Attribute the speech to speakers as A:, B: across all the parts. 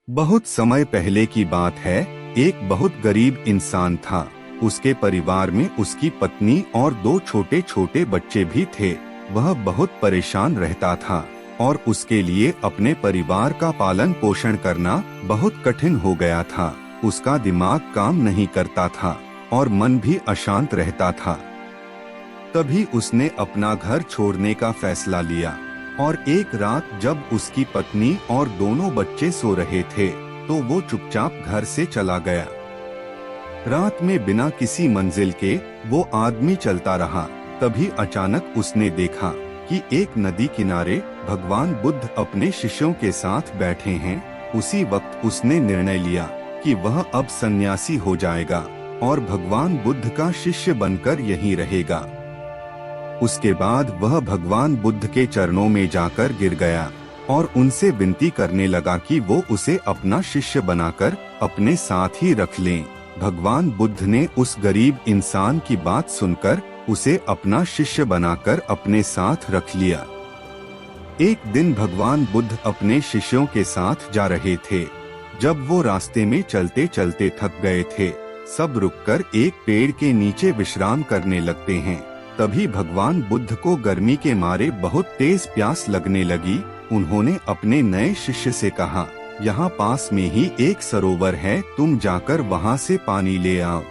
A: बहुत समय पहले की बात है। एक बहुत गरीब इंसान था। उसके परिवार में उसकी पत्नी और दो छोटे छोटे बच्चे भी थे। वह बहुत परेशान रहता था और उसके लिए अपने परिवार का पालन पोषण करना बहुत कठिन हो गया था। उसका दिमाग काम नहीं करता था और मन भी अशांत रहता था। तभी उसने अपना घर छोड़ने का फैसला लिया और एक रात जब उसकी पत्नी और दोनों बच्चे सो रहे थे तो वो चुपचाप घर से चला गया। रात में बिना किसी मंजिल के वो आदमी चलता रहा। तभी अचानक उसने देखा कि एक नदी किनारे भगवान बुद्ध अपने शिष्यों के साथ बैठे हैं। उसी वक्त उसने निर्णय लिया कि वह अब सन्यासी हो जाएगा और भगवान बुद्ध का शिष्य बनकर यहीं रहेगा। उसके बाद वह भगवान बुद्ध के चरणों में जाकर गिर गया और उनसे विनती करने लगा कि वो उसे अपना शिष्य बनाकर अपने साथ ही रख लें। भगवान बुद्ध ने उस गरीब इंसान की बात सुनकर उसे अपना शिष्य बनाकर अपने साथ रख लिया। एक दिन भगवान बुद्ध अपने शिष्यों के साथ जा रहे थे। जब वो रास्ते में चलते चलते थक गए थे, सब रुककर एक पेड़ के नीचे विश्राम करने लगते हैं। तभी भगवान बुद्ध को गर्मी के मारे बहुत तेज प्यास लगने लगी। उन्होंने अपने नए शिष्य से कहा, यहाँ पास में ही एक सरोवर है, तुम जाकर वहाँ से पानी ले आओ।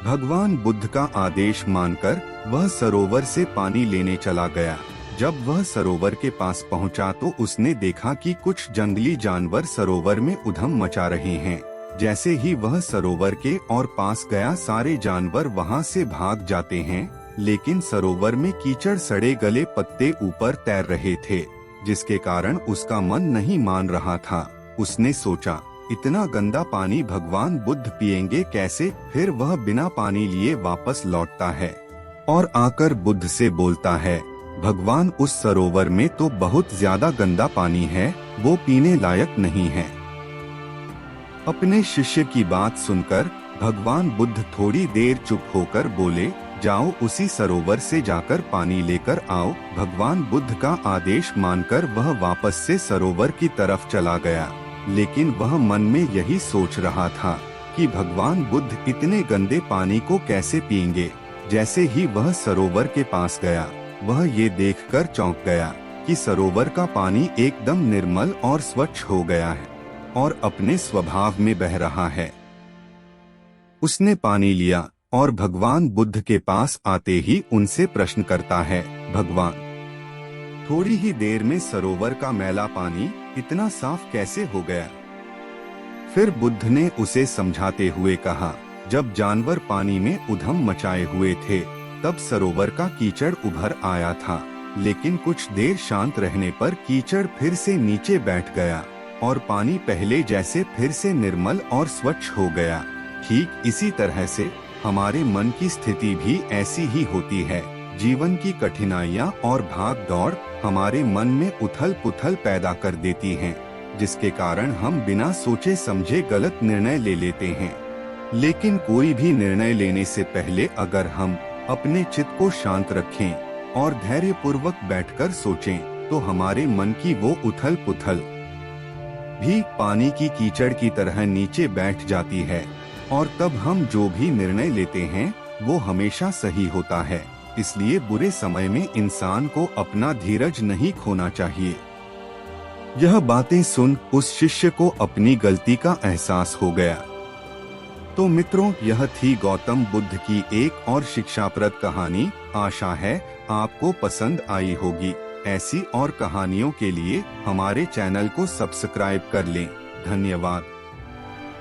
A: भगवान बुद्ध का आदेश मानकर वह सरोवर से पानी लेने चला गया। जब वह सरोवर के पास पहुँचा तो उसने देखा कि कुछ जंगली जानवर सरोवर में उधम मचा रहे हैं। जैसे ही वह सरोवर के और पास गया, सारे जानवर वहाँ से भाग जाते हैं, लेकिन सरोवर में कीचड़ सड़े गले पत्ते ऊपर तैर रहे थे, जिसके कारण उसका मन नहीं मान रहा था। उसने सोचा, इतना गंदा पानी भगवान बुद्ध पिएंगे कैसे? फिर वह बिना पानी लिए वापस लौटता है और आकर बुद्ध से बोलता है, भगवान उस सरोवर में तो बहुत ज्यादा गंदा पानी है, वो पीने लायक नहीं है। अपने शिष्य की बात सुनकर भगवान बुद्ध थोड़ी देर चुप होकर बोले, जाओ उसी सरोवर से जाकर पानी लेकर आओ। भगवान बुद्ध का आदेश मानकर वह वापस से सरोवर की तरफ चला गया, लेकिन वह मन में यही सोच रहा था कि भगवान बुद्ध इतने गंदे पानी को कैसे पिएंगे। जैसे ही वह सरोवर के पास गया, वह ये देखकर चौंक गया कि सरोवर का पानी एकदम निर्मल और स्वच्छ हो गया है और अपने स्वभाव में बह रहा है। उसने पानी लिया और भगवान बुद्ध के पास आते ही उनसे प्रश्न करता है, भगवान, थोड़ी ही देर में सरोवर का मैला पानी इतना साफ कैसे हो गया? फिर बुद्ध ने उसे समझाते हुए कहा, जब जानवर पानी में उधम मचाए हुए थे तब सरोवर का कीचड़ उभर आया था, लेकिन कुछ देर शांत रहने पर कीचड़ फिर से नीचे बैठ गया और पानी पहले जैसे फिर से निर्मल और स्वच्छ हो गया। ठीक इसी तरह से हमारे मन की स्थिति भी ऐसी ही होती है। जीवन की कठिनाइयाँ और भाग दौड़ हमारे मन में उथल पुथल पैदा कर देती हैं, जिसके कारण हम बिना सोचे समझे गलत निर्णय ले लेते हैं। लेकिन कोई भी निर्णय लेने से पहले अगर हम अपने चित्त को शांत रखें और धैर्य पूर्वक बैठकर सोचें, तो हमारे मन की वो उथल पुथल भी पानी की कीचड़ की तरह नीचे बैठ जाती है और तब हम जो भी निर्णय लेते हैं वो हमेशा सही होता है। इसलिए बुरे समय में इंसान को अपना धीरज नहीं खोना चाहिए। यह बातें सुन उस शिष्य को अपनी गलती का एहसास हो गया। तो मित्रों, यह थी गौतम बुद्ध की एक और शिक्षाप्रद कहानी। आशा है आपको पसंद आई होगी। ऐसी और कहानियों के लिए हमारे चैनल को सब्सक्राइब कर लें। धन्यवाद।